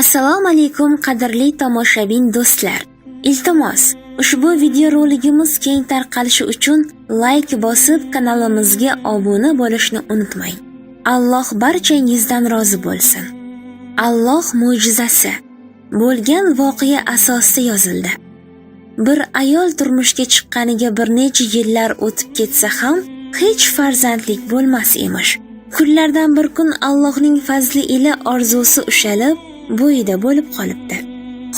Assalomu alaykum qadrli tomoshabin do'stlar. Iltimos, ushbu videoroligimiz keng tarqalishi uchun like bosib kanalimizga obuna bo'lishni unutmang. Alloh barchangizdan rozi bo'lsin. Alloh mo'jizasi bo'lgan voqea asosida yozildi. Bir ayol turmushga chiqqaniga bir necha yillar o'tib ketsa ham hech farzandlik bo'lmas emish. Kunlardan bir kun Allohning fazli ila orzusi ushalib bo'yida bo'lib qolibdi.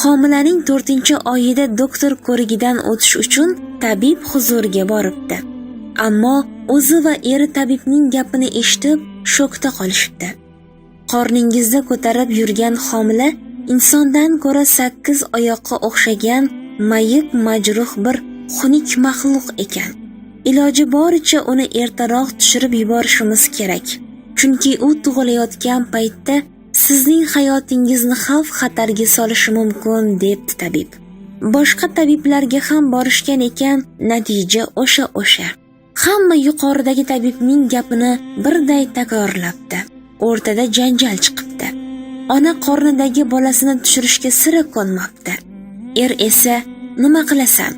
Homilaning 4-oyida doktor ko'rigidan o'tish uchun tabib huzuriga boribdi. Ammo o'zi va eri tabibning gapini eshitib shokda qolishibdi. Qorningizda ko'tarib yurgan homila insondan ko'ra 8 oyoqqa o'xshagan mayib majruh bir xunuk maxluq ekan. Iloji boricha uni ertaroq tushirib yuborishimiz kerak. Chunki u tug'ilayotgan paytda sizning hayotingizni xavf-xatarga solishi mumkin, debdi tabib. Boshqa tabiblarga ham borishgan ekan, natija o'sha. Hamma yuqoridagi tabibning gapini birday takrorlabdi. O'rtada janjal chiqibdi. Ona qornidagi bolasini tushirishga sira ko'nmabdi. Er esa, nima qilasan?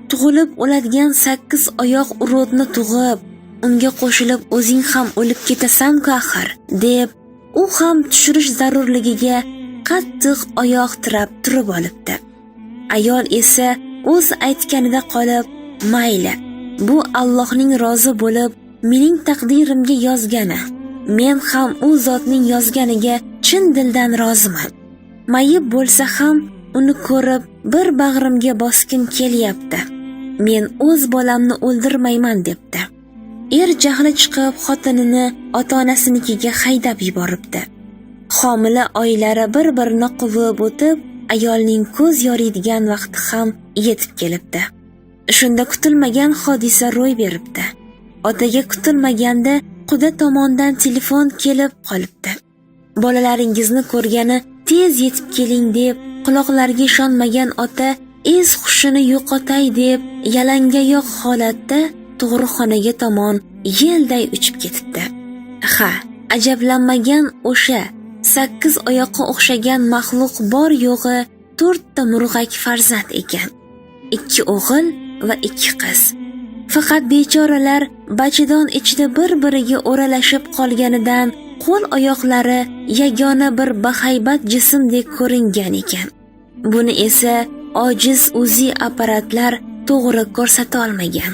Tug'ilib o'ladigan 8 oyoq urodni tug'ib, unga qo'shilib o'zing ham o'lib ketasan-ku axir, deb u ham tushirish zarurligiga qattiq oyoq tirab turib olibdi. Ayol esa o'z aytganida qolib, mayli, bu Allohning rozi bo'lib, mening taqdirimga yozgani. Men ham u zotning yozganiga chin dildan roziman. Mayib bo'lsa ham uni ko'rib bir bag'rimga boskim kelyapti. Men o'z bolamni o'ldirmayman, debdi. Er jahli chiqib xotinini ota-onasinikiga haydab yuboribdi. Homila oylari bir-birini quvib o'tib, ayolning ko'z yoriydigan vaqti ham yetib kelibdi. Shunda kutilmagan hodisa ro'y beribdi. Otaga kutilmaganda quda tomondan telefon kelib qolibdi. Bolalaringizni ko'rgani tez yetib keling deb quloqlariga ishonmagan ota es hushini yo'qotay deb yalangoyoq holatda tug'ruqxonaga tomon yelday uchib ketibdi. Ha, ajablanmagan o'sha 8 oyoqqa o'xshagan maxluq bor yo'g'i 4 ta murg'ak farzand ekan. 2 o'g'il va 2 qiz. Faqat bechoralar bachadon ichida bir-biriga o'ralashib qolganidan qo'l oyoqlari yagona bir bahaybat jismdek ko'ringan ekan. Buni esa ojiz uzi apparatlar to'g'ri ko'rsata olmagan.